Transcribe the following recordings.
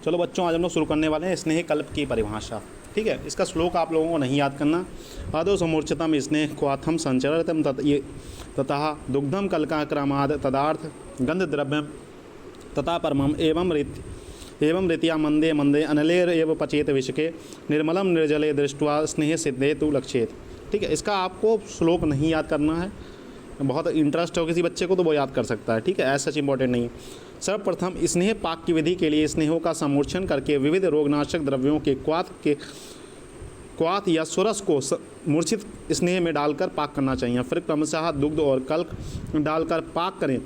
चलो बच्चों, आज हम लोग शुरू करने वाले हैं स्नेह कल्प की परिभाषा। ठीक है, इसका श्लोक आप लोगों को नहीं याद करना। आदो समूर्छितम स्नेह क्वाथम संचरतम ततः दुग्धम कल्काक्रमाद तदार्थ गंधद्रव्यम तथा परमम एवं रीतिया मंदे मंदे अनलेर एव पचेत विषके निर्मलम निर्जले दृष्ट्वा स्नेह सिद्धे तु लक्षेत। ठीक है, इसका आपको श्लोक नहीं याद करना है। बहुत इंटरेस्ट हो किसी बच्चे को तो वो याद कर सकता है। ठीक है, ऐसा सच इंपॉर्टेंट नहीं है। सर्वप्रथम स्नेह पाक की विधि के लिए स्नेहों का समूर्छन करके विविध रोगनाशक द्रव्यों के क्वाथ या सुरस को मूर्छित स्नेह में डालकर पाक करना चाहिए। फिर क्रमशः दुग्ध और कल्क डालकर पाक करें।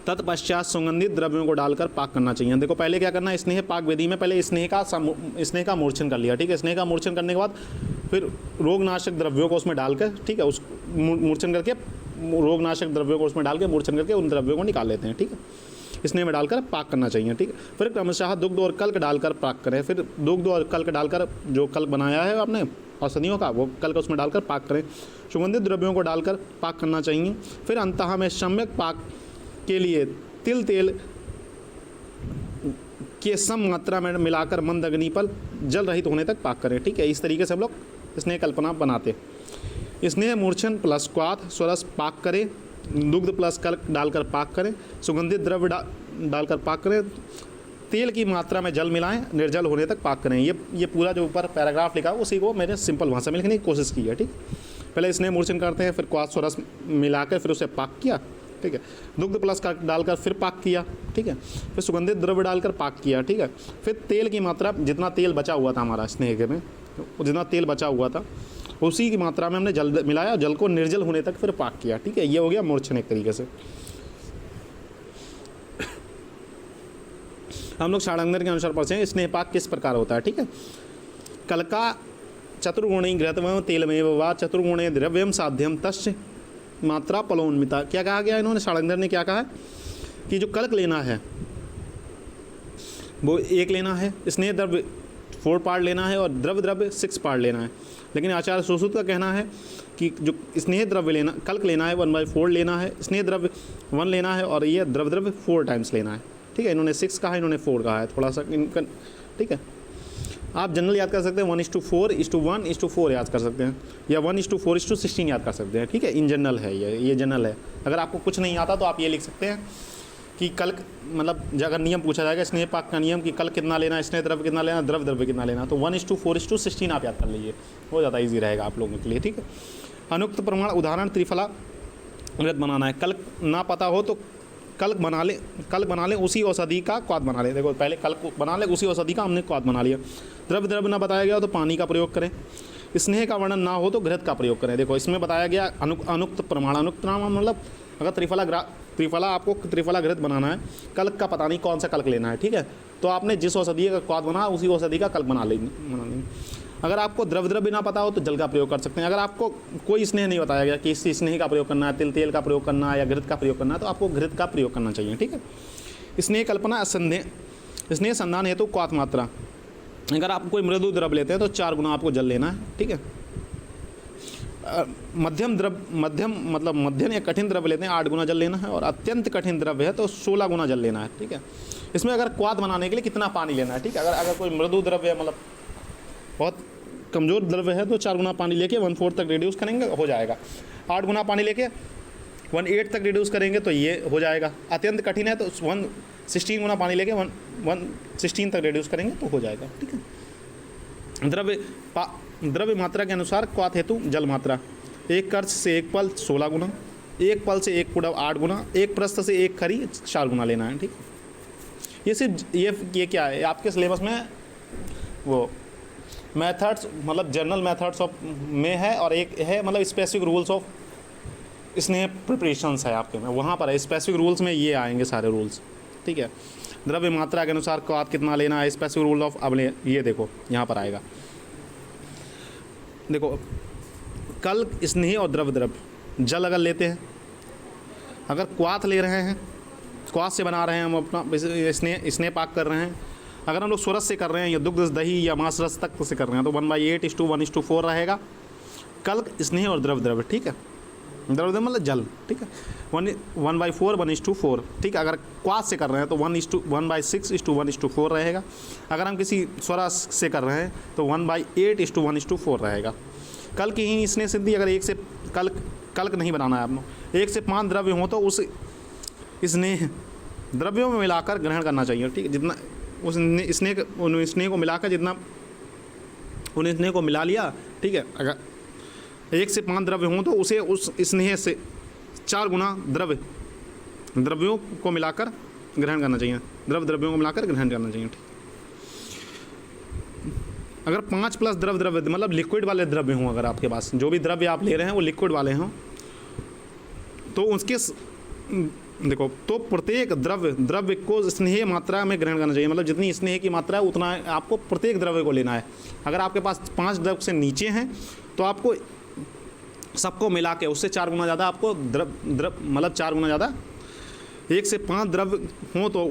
तत्पश्चात सुगंधित द्रव्यों को डालकर पाक करना चाहिए। देखो, पहले क्या करना है, स्नेह पाक विधि में पहले स्नेह का मूर्छन कर लिया। ठीक है, स्नेह का मूर्छन करने के बाद फिर रोगनाशक द्रव्यों को उसमें डालकर, ठीक है, उस मूर्छन करके रोगनाशक द्रव्यों को उसमें डाल के मूर्छन करके उन द्रव्यों को निकाल लेते हैं। ठीक है, स्नेह में डालकर पाक करना चाहिए। ठीक है, फिर क्रमशः दुग्ध और कल्क डालकर पाक करें। फिर दुग्ध और कल्क डालकर जो कल्क बनाया है आपने औषधियों का, वो कल्क उसमें डालकर पाक करें। सुगंधित द्रव्यों को डालकर पाक करना चाहिए। फिर अंततः में सम्यक पाक के लिए तिल तेल के सम मात्रा में मिलाकर मंद अग्नि पर जल रहित होने तक पाक करें। ठीक है, इस तरीके से हम लोग स्नेह कल्पना बनाते। स्नेह मूर्छन प्लस क्वाथ स्वरस पाक करें। दुग्ध प्लस कल्क डालकर पाक करें। सुगंधित द्रव्य डालकर पाक करें। तेल की मात्रा में जल मिलाएं, निर्जल होने तक पाक करें। ये पूरा जो ऊपर पैराग्राफ लिखा है उसी को मैंने सिंपल भाषा में लिखने की कोशिश की है। ठीक, पहले स्नेह मूर्छन करते हैं, फिर क्वाथ स्वरस मिलाकर फिर उसे पाक किया। ठीक है, दुग्ध प्लस कल्क डालकर फिर पाक किया। ठीक है, फिर सुगंधित द्रव्य डालकर पाक किया। ठीक है, फिर तेल की मात्रा, जितना तेल बचा हुआ था हमारा स्नेह के में, जितना तेल बचा हुआ था उसी की मात्रा में हमने जल मिलाया, जल को निर्जल होने तक फिर पाक किया। ठीक है, ये हो गया मूर्छन एक तरीके से। हम लोग षडांगर के अनुसार पढ़ते हैं स्नेह पाक किस प्रकार होता है। ठीक है, कल्का चतुर्गुणी घृतम तेलमेव वा चतुर्गुणे द्रव्यम साध्यम तस्य मात्रा पलोन्मिता। क्या कहा गया इन्होंने, षडांगर ने क्या कहा है कि जो कल्क लेना है वो 1 लेना है, स्नेह द्रव्य 4 पार्ट लेना है और द्रव्य 6 पार्ट लेना है। लेकिन आचार्य सुश्रुत का कहना है कि जो स्नेह द्रव्य कल्क लेना है 1/4 लेना है, स्नेह द्रव्य 1 लेना है और ये द्रव्य 4 टाइम्स लेना है। ठीक है, इन्होंने 6 कहा, इन्होंने 4 कहा है, थोड़ा सा इनका। ठीक है, आप जनरल याद कर सकते हैं 1:4:1:4 याद कर सकते हैं, या 1:4:16 याद कर सकते हैं। ठीक है, इन जनरल है, ये जनरल है। अगर आपको कुछ नहीं आता तो आप ये लिख सकते हैं कि कल्क, मतलब अगर नियम पूछा जाएगा स्नेह पाक का नियम कि कल्क कितना लेना, स्नेह द्रव्य कितना लेना, द्रव्य कितना लेना, तो 1:4:16 आप याद कर लीजिए, वो ज़्यादा ईजी रहेगा आप लोगों के लिए। ठीक है, अनुक्त प्रमाण उदाहरण त्रिफला घृत बनाना है। कल्क ना पता हो तो कल्क बना लें, उसी औषधि का क्वाथ बना लें। देखो, पहले कल्क बना लें, उसी औषधि का हमने क्वाथ बना लिया। द्रव्य ना बताया गया तो पानी का प्रयोग करें। स्नेह का वर्णन ना हो तो घृत का प्रयोग करें। देखो, इसमें बताया गया अनुक्त प्रमाण। अनुक्त प्रमाण मतलब अगर आपको त्रिफला घृत बनाना है, कल्क का पता नहीं कौन सा कल्क लेना है। ठीक है, तो आपने जिस औषधि का क्वाथ बना उसी औषधि का कल्क बना लेंगे। अगर आपको द्रव्य ना पता हो तो जल का प्रयोग कर सकते हैं। अगर आपको कोई स्नेह नहीं बताया गया कि इस स्नेह का प्रयोग करना है, तेल का प्रयोग करना है या घृत का प्रयोग करना है, तो आपको घृत का प्रयोग करना चाहिए। ठीक है, स्नेह कल्पना स्नेह संधान हेतु क्वाथ मात्रा। अगर आप कोई मृदु द्रव्य लेते हैं तो 4 गुना आपको जल लेना है। ठीक है, मध्यम या कठिन द्रव्य लेते हैं 8 गुना जल लेना है, और अत्यंत कठिन द्रव्य है तो 16 गुना जल लेना है। ठीक है, इसमें अगर क्वाथ बनाने के लिए कितना पानी लेना है। ठीक है, अगर कोई मृदु द्रव्य है, मतलब बहुत कमज़ोर द्रव्य है, तो 4 गुना पानी लेके 1/4 तक रिड्यूस करेंगे, हो जाएगा। 8 गुना पानी लेके 1/8 तक रिड्यूस करेंगे तो ये हो जाएगा। अत्यंत कठिन है तो 1/16 गुना पानी लेके 1/16 तक रिड्यूस करेंगे तो हो जाएगा। ठीक है, द्रव्य मात्रा के अनुसार क्वाथ हेतु जल मात्रा। 1 कर्ष से 1 पल 16 गुना, 1 पल से 1 कुड़व 8 गुना, 1 प्रस्थ से 1 खरी 4 गुना लेना है। ठीक, ये सिर्फ ये क्या है आपके सिलेबस में, वो मेथड्स मतलब जनरल मेथड्स ऑफ में है, और एक है मतलब स्पेसिफिक रूल्स ऑफ स्नेह प्रिपरेशंस है आपके में, वहाँ पर है स्पेसिफिक रूल्स में ये आएंगे सारे रूल्स। ठीक है, द्रव्य मात्रा के अनुसार क्वाथ कितना लेना है, स्पेसिफिक रूल ऑफ अवले, ये देखो यहाँ पर आएगा। देखो, कल्क, स्नेह और द्रव्य जल अगर लेते हैं, अगर क्वाथ ले रहे हैं, क्वाथ से बना रहे हैं हम अपना स्नेह पाक कर रहे हैं, अगर हम लोग सुरस से कर रहे हैं या दुग्ध दही या मांस रस तक से कर रहे हैं तो 1/8:1:4 रहेगा कल्क, स्नेह और द्रव्य। ठीक है, द्रव्य मतलब जल, ठीक है। 1/4 1:4, ठीक है। अगर क्वास से कर रहे हैं तो 1/6:1:4 रहेगा। अगर हम किसी स्वरा से कर रहे हैं तो 1/8:1:4 रहेगा। कल की ही स्नेह सिद्धि, अगर एक से कल्क नहीं बनाना है आपको, 1 से 5 द्रव्य हो तो उस स्नेह द्रव्यों में मिलाकर ग्रहण करना चाहिए, ठीक है। जितना उस स्नेह को मिलाकर, जितना उन स्नेह को मिला लिया, ठीक है। अगर 1 से 5 द्रव्य हों तो उसे उस स्नेह से 4 गुना द्रव्यों को मिलाकर ग्रहण करना चाहिए, द्रव्यों को मिलाकर ग्रहण करना चाहिए, ठीक। अगर 5 प्लस द्रव्य मतलब लिक्विड वाले द्रव्य हों, अगर आपके पास जो भी द्रव्य आप ले रहे हैं वो लिक्विड वाले हों, तो उसके देखो, तो प्रत्येक द्रव्य को स्नेह मात्रा में ग्रहण करना चाहिए। मतलब जितनी स्नेह की मात्रा है उतना आपको प्रत्येक द्रव्य को लेना है। अगर आपके पास 5 द्रव्य से नीचे हैं तो आपको सबको मिला के उससे 4 गुना ज़्यादा आपको मतलब 4 गुना ज़्यादा, 1 से 5 द्रव्य हों तो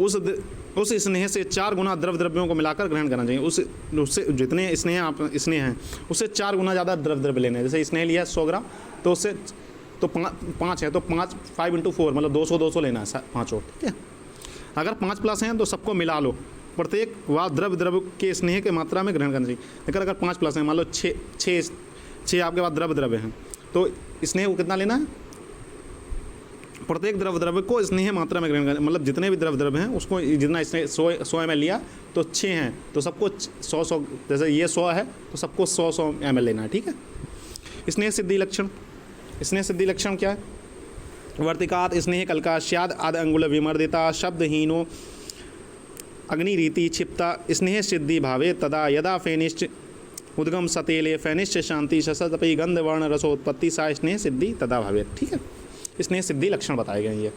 उस स्नेह से 4 गुना द्रव्यों को मिलाकर ग्रहण करना चाहिए। उससे जितने स्नेह हैं उससे 4 गुना ज़्यादा द्रव्य लेने हैं। जैसे स्नेह लिया 100 ग्राम तो उससे तो 5 है तो 5 × 4 मतलब 200 लेना है पाँचों, ठीक है। अगर 5 प्लस हैं तो सबको मिला लो, प्रत्येक व द्रव्य के स्नेह के मात्रा में ग्रहण करना चाहिए। लेकिन अगर 5 प्लस हैं, मान लो 6 आपके पास द्रव्य हैं, तो स्नेह को कितना लेना है, प्रत्येक द्रव्य को स्नेह मात्रा में ग्रहण करना, मतलब जितने भी द्रव्य हैं उसको जितना स्नेह 100 ml लिया तो 6 हैं तो सबको 100 जैसे ये 100 है तो सबको 100 ml लेना है, ठीक है। स्नेह सिद्धि लक्षण, स्नेह सिद्धि लक्षण क्या है? वर्तिकात स्नेह कल्काश्याद आद अंगुल विमर्दिता शब्दहीनो अग्निरीति क्षिप्ता स्नेह सिद्धि भावे तदा यदा फेनिश्च उद्गम सतेले फेनिश्च शांति ससतपि गंध वर्ण रसोत्पत्ति सा स्नेह सिद्धि तदा भावे, ठीक है। स्नेह सिद्धि लक्षण बताए गए हैं ये।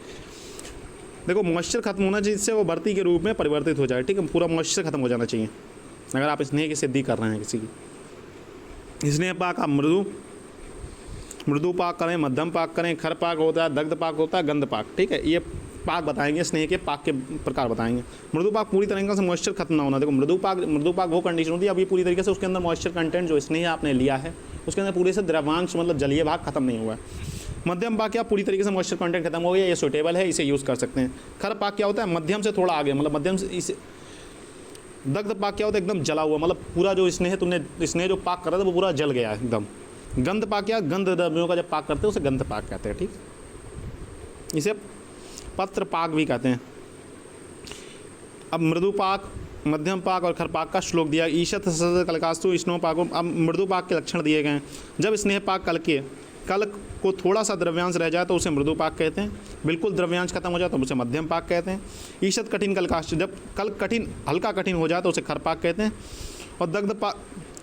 देखो, मॉइस्चर खत्म होना चाहिए जिससे वो वर्ती के रूप में परिवर्तित हो जाए, ठीक है। पूरा मॉइस्चर खत्म हो जाना चाहिए अगर आप स्नेह की सिद्धि कर रहे हैं किसी की। स्नेह पाक आप मृदु पाक करें, मध्यम पाक करें, खर पाक होता है, दग्ध पाक होता है, गंध पाक, ठीक है। ये पाक बताएंगे, स्नेह के पाक के प्रकार बताएंगे। मृदु पाक पूरी तरीके से मॉइस्चर खत्म ना होना। देखो, मृदु पाक वो कंडीशन होती है अभी पूरी तरीके से उसके अंदर मॉइस्चर कंटेंट जो स्नेह आपने लिया है उसके अंदर पूरे से द्रव्यांश मतलब जलीय भाग खत्म नहीं हुआ है। मध्यम पाक क्या, पूरी तरीके से मॉइस्चर कंटेंट खत्म हो गया, ये सुटेबल है, इसे यूज़ कर सकते हैं। खर पाक क्या होता है, मध्यम से थोड़ा आगे, मतलब मध्यम से इसे। दग्ध पाक क्या होता है, एकदम जला हुआ, मतलब पूरा जो स्नेह जो पाक कर रहा था वो पूरा जल गया है एकदम। गंध पाक क्या, गंध द्रव्यों का जब पाक करते हैं उसे गंध पाक कहते हैं, ठीक। इसे पत्र पाक भी कहते हैं। अब मृदु पाक, मध्यम पाक और खर पाक का श्लोक दिया। ईशत कलकास्तु स्नो पाको। अब मृदु पाक के लक्षण दिए गए हैं। जब स्नेह पाक कल को थोड़ा सा द्रव्यांश रह जाए तो उसे मृदु पाक कहते हैं। बिल्कुल द्रव्यांश खत्म हो जाए तो उसे मध्यम पाक कहते हैं। ईशत कठिन कलकाष्ट, जब कल हल्का कठिन हो जाए तो उसे खर पाक कहते हैं। और दग्ध पाक,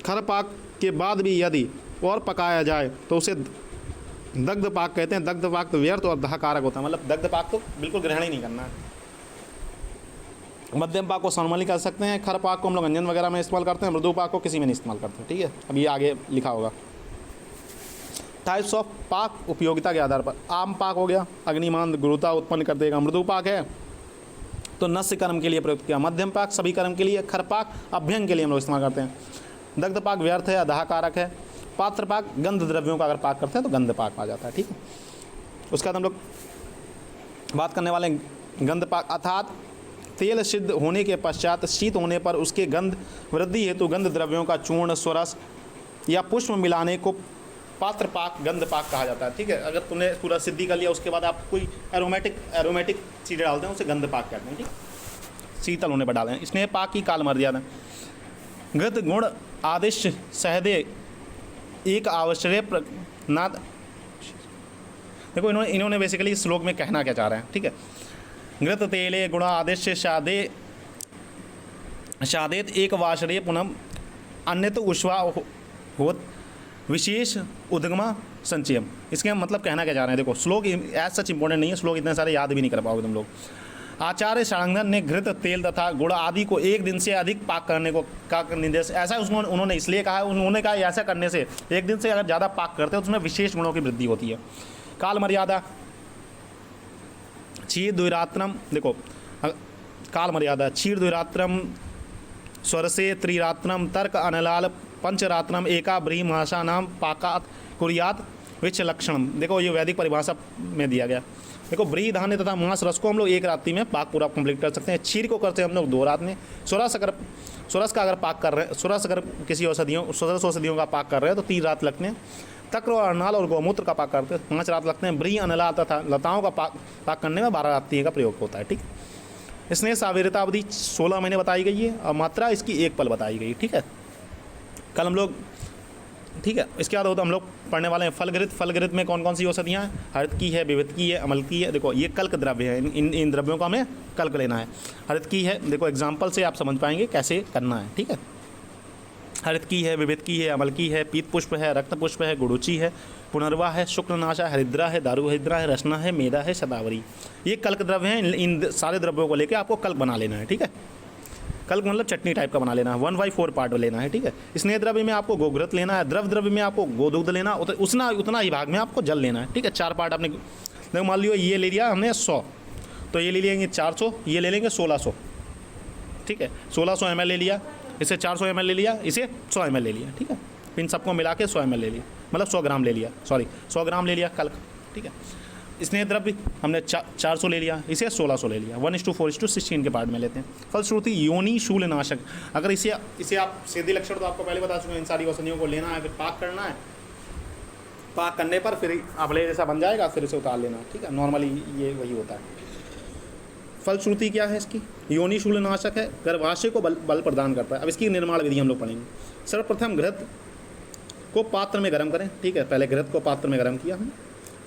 खर पाक के बाद भी यदि और पकाया जाए तो उसे दग्ध पाक कहते हैं। दग्ध पाक तो व्यर्थ और दहकारक होता है, मतलब दग्ध पाक तो बिल्कुल ग्रहण ही नहीं करना है। मध्यम पाक को नॉर्मली कर सकते हैं, खर पाक को हम लोग अंजन वगैरह में इस्तेमाल करते हैं, मृदु पाक को किसी में नहीं इस्तेमाल करते, ठीक है। अब ये आगे लिखा होगा। टाइप्स ऑफ पाक उपयोगिता के आधार पर। आम पाक हो गया, अग्निमान गुरुता उत्पन्न कर देगा। मृदु पाक है तो नस्य कर्म के लिए प्रयुक्त किया। मध्यम पाक सभी कर्म के लिए। खर पाक अभ्यंग के लिए हम लोग इस्तेमाल करते हैं। दग्ध पाक व्यर्थ है, अदाहकारक है। पात्र पाक गंध द्रव्यों का अगर पाक करते हैं तो गंध पाक आ जाता है, ठीक है। उसके बाद हम लोग बात करने वाले हैं गंध पाक, अर्थात तेल सिद्ध होने के पश्चात शीत होने पर उसके गंध वृद्धि हेतु गंध द्रव्यों का चूर्ण, स्वरस या पुष्प मिलाने को पात्र पाक, गंध पाक कहा जाता है, ठीक है। अगर तुमने पूरा सिद्धि कर लिया उसके बाद आप कोई एरोमेटिक चीज़ें डालते हैं उसे गंध पाक कहते हैं, ठीक। शीतल होने पर डालें। स्नेह पाक की काल मर्यादा। घृत गुण आदिश सहदे एक आवश्यक नाद। देखो, इन्होंने बेसिकली इस श्लोक में कहना क्या चाह रहे हैं, ठीक है। घृत तेले गुण आदेश शादेत एक वाशरे पुनः अन्य तो उष्वा होत विशेष उद्गमा संचयम। इसके मतलब कहना क्या चाह रहे हैं, देखो श्लोक एज सच इंपॉर्टेंट नहीं है, श्लोक इतने सारे याद भी नहीं कर पाओगे तुम लोग। आचार्य शांगन ने घृत, तेल तथा गुड़ आदि को 1 दिन से अधिक पाक करने को का निर्देश, ऐसा उन्होंने इसलिए कहा है। उन्होंने कहा ऐसा करने से 1 दिन से अगर ज़्यादा पाक करते हैं तो उसमें विशेष गुणों की वृद्धि होती है। काल मर्यादा। क्षीर द्विरात्रम, देखो काल मर्यादा। क्षीर द्विरात्रम स्वरसे त्रिरात्रम तर्क अनलाल पंचरात्रम एका ब्रीहिमाशा नाम पाकात कुरियात विच लक्षण, देखो ये वैदिक परिभाषा में दिया गया। देखो ब्रीही धान्य तथा मांस रस को हम लोग एक रात्रि में पाक पूरा कंप्लीट कर सकते हैं। क्षीर को करते हैं हम लोग 2 रात में। सुरस का अगर पाक कर रहे हैं, सुरस अगर किसी औषधियों का पाक कर रहे हैं तो 3 रात लगते हैं। तक्र और अर्नाल और गौमूत्र का पाक करते हैं 5 रात लगते हैं। ब्रीही अनला तथा लताओं का पाक करने में 12 रात्रि का प्रयोग होता है। ठीक है। स्नेह सावीरता अवधि 16 महीने बताई गई है और मात्रा इसकी 1 पल बताई गई। ठीक है, कल हम लोग, ठीक है, इसके बाद हम लोग पढ़ने वाले हैं फलगृत। फलगृत में कौन कौन सी औषधियाँ हैं? हरित की है, विविध की है, अमल की है। देखो ये कल्क द्रव्य है, इन द्रव्यों का हमें कल्क लेना है। हरित की है, देखो एग्जाम्पल से आप समझ पाएंगे कैसे करना है। ठीक है, हरित की है, विविध की है, अमल की है, पीत पुष्प है, रक्त पुष्प है, गुड़ुचि है, पुनर्वा है, शुक्लनाशा, हरिद्रा है, दारू हरिद्रा है, रसना है, मेदा है, शतावरी। ये कल्क द्रव्य हैं। इन सारे द्रव्यों को लेकर आपको कल्क बना लेना है। ठीक है, कल्क मतलब चटनी टाइप का बना लेना है। 1/4 पार्ट लेना है। ठीक है, स्नेह द्रव्य में आपको गोघृत लेना है। द्रव द्रव्य में आपको गोदुग्ध लेना, उतना ही भाग में आपको जल लेना है। ठीक है, 4 पार्ट आपने, देखो मान लियो ये ले लिया हमने 100, तो ये ले लेंगे 400, ये ले लेंगे 1600। ठीक है, 1600 ml ले लिया, इसे 400 ml ले लिया, इसे 100 ml ले लिया। ठीक है, इन सबको मिला के 100 ml ले लिया, मतलब 100 ग्राम ले लिया, 100 ग्राम ले लिया कल्क। ठीक है, स्नेह द्रव्य हमने 400 ले लिया, इसे 1600 ले लिया। 1:4:16 के पार्ट में लेते हैं। फलश्रुति योनि शूलनाशक, अगर इसे आप सिद्धि लक्षण तो आपको पहले बता चुके हैं। इन सारी औषधियों को लेना है, फिर पाक करना है। पाक करने पर फिर आंवले जैसा बन जाएगा, फिर इसे उतार लेना है। ठीक है, नॉर्मली ये वही होता है। फलश्रुति क्या है इसकी? योनि शूलनाशक है, गर्भाशय को बल प्रदान करता है। अब इसकी निर्माण विधि हम लोग पढ़ेंगे। सर्वप्रथम घृत को पात्र में गर्म करें। ठीक है, पहले घृत को पात्र में गर्म किया हमने।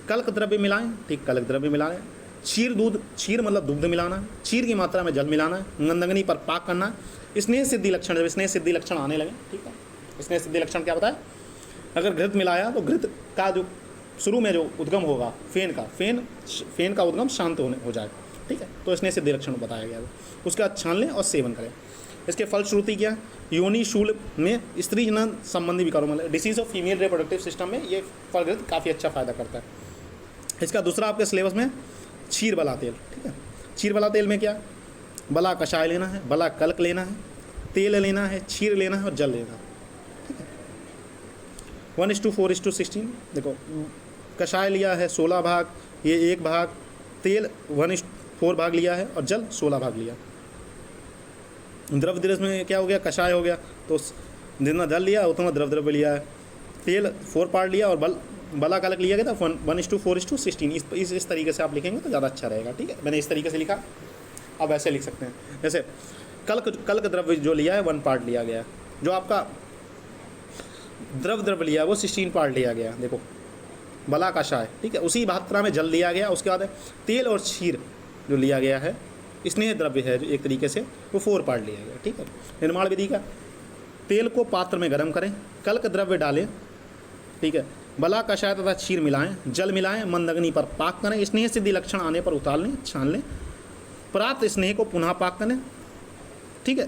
कल्क द्रव्य मिलाएं। ठीक, कल्क द्रव्य मिलाएं। क्षीर मतलब दुग्ध मिलाना है। क्षीर की मात्रा में जल मिलाना है। नंदगनी पर पाक करना है। स्नेह सिद्धि लक्षण, जब स्नेह सिद्धि लक्षण आने लगे, ठीक है, स्नेह सिद्धि लक्षण क्या बताया? अगर घृत मिलाया तो घृत का जो शुरू में जो उद्गम होगा फेन का उद्गम शांत हो जाएगा। ठीक है, तो स्नेह सिद्धि लक्षण बताया गया है। उसके बाद छान लें और सेवन करें। इसके फलश्रुति क्या? योनि शूल में स्त्री जनन संबंधी विकारों में, disease of female reproductive system में ये फलघृत काफ़ी अच्छा फायदा करता है। इसका दूसरा आपके सिलेबस में क्षीर बला तेल। ठीक है, क्षीर बला तेल में क्या? बला कषाय लेना है, बला कल्क लेना है, तेल लेना है, क्षीर लेना है और जल लेना है। ठीक है, 1:4:16। देखो कषाय लिया है 16 भाग, ये 1 भाग, तेल 1:4 भाग लिया है और जल 16 भाग लिया। द्रव द्रव्य में क्या हो गया? कषाय हो गया, तो जितना जल लिया उतना द्रव द्रव्य लिया है। तेल 4 पार्ट लिया और बला कल्क लिया गया था 1:4:16। इस तरीके से आप लिखेंगे तो ज़्यादा अच्छा रहेगा। ठीक है, मैंने इस तरीके से लिखा, अब ऐसे लिख सकते हैं। जैसे कल्क द्रव्य जो लिया है 1 पार्ट लिया गया, जो आपका द्रव द्रव्य लिया है वो 16 पार्ट लिया गया। देखो बला कषाय, ठीक है, उसी मात्रा में जल लिया गया। उसके बाद तेल और क्षीर जो लिया गया है, स्नेह द्रव्य है जो एक तरीके से, वो 4 पार्ट लिया गया। ठीक है, निर्माण विधि का, तेल को पात्र में गर्म करें, कल्क द्रव्य डालें, ठीक है, बला कषाय तथा क्षीर मिलाएं, जल मिलाएं, मंद अग्नि पर पाक करें। स्नेह सिद्धि लक्षण आने पर उतार लें, छान लें। प्राप्त स्नेह को पुनः पाक करें। ठीक है,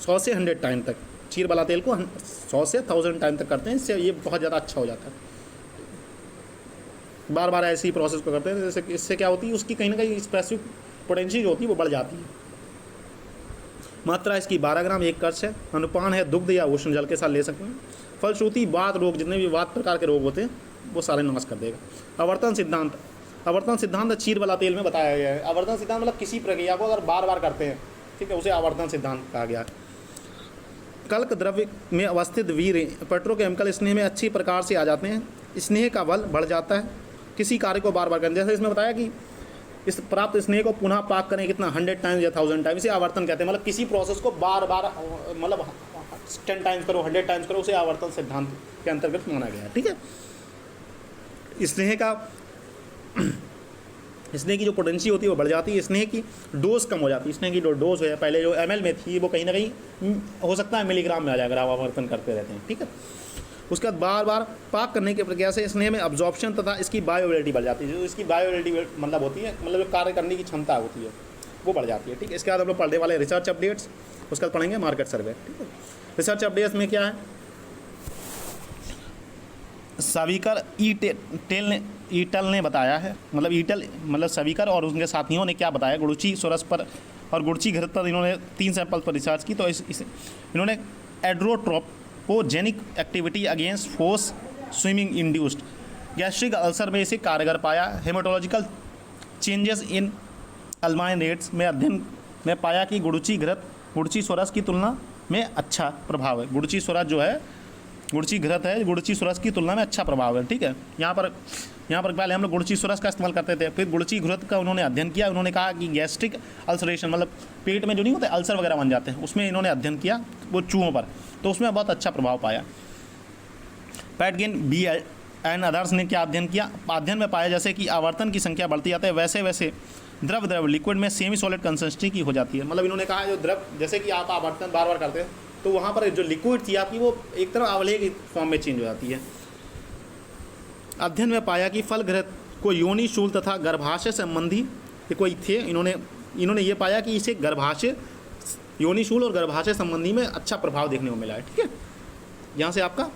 100 से 100 टाइम तक, क्षीर वाला तेल को 100 से 1000 टाइम तक करते हैं, इससे ये बहुत ज़्यादा अच्छा हो जाता है। बार बार ऐसी प्रोसेस को करते हैं, जैसे इससे क्या होती है, उसकी कहीं ना कहीं स्पेसिफिक पोटेंशियल जो होती है वो बढ़ जाती है। मात्रा इसकी 12 ग्राम 1 कश है। अनुपान है दुग्ध या उष्ण जल के साथ ले सकते हैं। फलश्रुति वात रोग, जितने भी वात प्रकार के रोग होते हैं वो सारे नाश कर देगा। आवर्तन सिद्धांत क्षीर वाला तेल में बताया गया है। आवर्तन सिद्धांत मतलब किसी प्रक्रिया को अगर बार बार करते हैं, ठीक है, उसे आवर्तन सिद्धांत कहा गया है। कल्क द्रव्य में अवस्थित वीर पेट्रोकेमिकल स्नेह में अच्छी प्रकार से आ जाते हैं। स्नेह का बल बढ़ जाता है किसी कार्य को बार बार करने। जैसे इसमें बताया कि इस प्राप्त स्नेह को पुनः पाक करें कितना, 100 टाइम्स या 1000 टाइम्स, इसे आवर्तन कहते हैं। मतलब किसी प्रोसेस को बार बार, मतलब 10 टाइम्स करो, 100 टाइम्स करो, उसे आवर्तन सिद्धांत के अंतर्गत माना गया है। ठीक है, स्नेह की जो पोटेंसी होती है वो बढ़ जाती है, स्नेह की डोज कम हो जाती है। स्नेह की जो डोज है पहले जो ml में थी वो कहीं ना कहीं हो सकता है मिलीग्राम में आ जाए अगर आप आवर्तन करते रहते हैं। ठीक है, उसके बाद बार बार पाक करने की प्रक्रिया से स्नेह में अब्जॉर्प्शन तथा इसकी बायोअवेलेबिलिटी बढ़ जाती है। जो इसकी बायोअवेलेबिलिटी मतलब होती है, मतलब जो कार्य करने की क्षमता होती है वो बढ़ जाती है। ठीक है, इसके बाद हम लोग पढ़ने वाले रिसर्च अपडेट्स, उसके बाद पढ़ेंगे मार्केट सर्वे। ठीक है, रिसर्च अपडेट्स में क्या है, सवीकर ईटल ने बताया है, मतलब सवीकर और उनके साथियों ने क्या बताया, गुड़ुचि सोरस पर और गुड़ची घृत पर इन्होंने 3 सैंपल पर रिसर्च की। तो इन्होंने एड्रोट्रोपोजेनिक activity against force swimming induced, gastric ulcer में इसे कारगर पाया। हेमाटोलॉजिकल चेंजेस इन अल्माइन रेट्स में अध्ययन में पाया कि गुड़ची घृत गुड़ची स्वरस की तुलना में अच्छा प्रभाव है। गुड़ची स्वरस जो है, गुड़ची घृत है, गुड़ची स्वरस की तुलना में अच्छा प्रभाव है। ठीक है, यहाँ पर पहले हम लोग गुड़ची स्वरस का इस्तेमाल करते थे, फिर गुड़ची घृत का उन्होंने अध्ययन किया। उन्होंने कहा कि गैस्ट्रिक अल्सरेशन मतलब पेट में जो नहीं होते अल्सर वगैरह बन जाते हैं, उसमें इन्होंने अध्ययन किया वो चूहों पर, तो उसमें बहुत अच्छा प्रभाव पाया। पैटगेन बी एंड अदर्स ने क्या अध्ययन किया? अध्ययन में पाया जैसे कि आवर्तन की संख्या बढ़ती जाती है वैसे वैसे द्रव लिक्विड में सेमी सॉलिड कंसिस्टेंसी की हो जाती है। मतलब इन्होंने कहा जो द्रव, जैसे कि आप आवर्तन बार बार करते हैं तो वहाँ पर जो लिक्विड थी आपकी वो एक तरह अवलेह की फॉर्म में चेंज हो जाती है। अध्ययन में पाया कि फल घृत को योनि शूल तथा गर्भाशय संबंधी ये कोई थे, इन्होंने ये पाया कि इसे गर्भाशय, योनि शूल और गर्भाशय संबंधी में अच्छा प्रभाव देखने को मिला है। ठीक है, यहाँ से आपका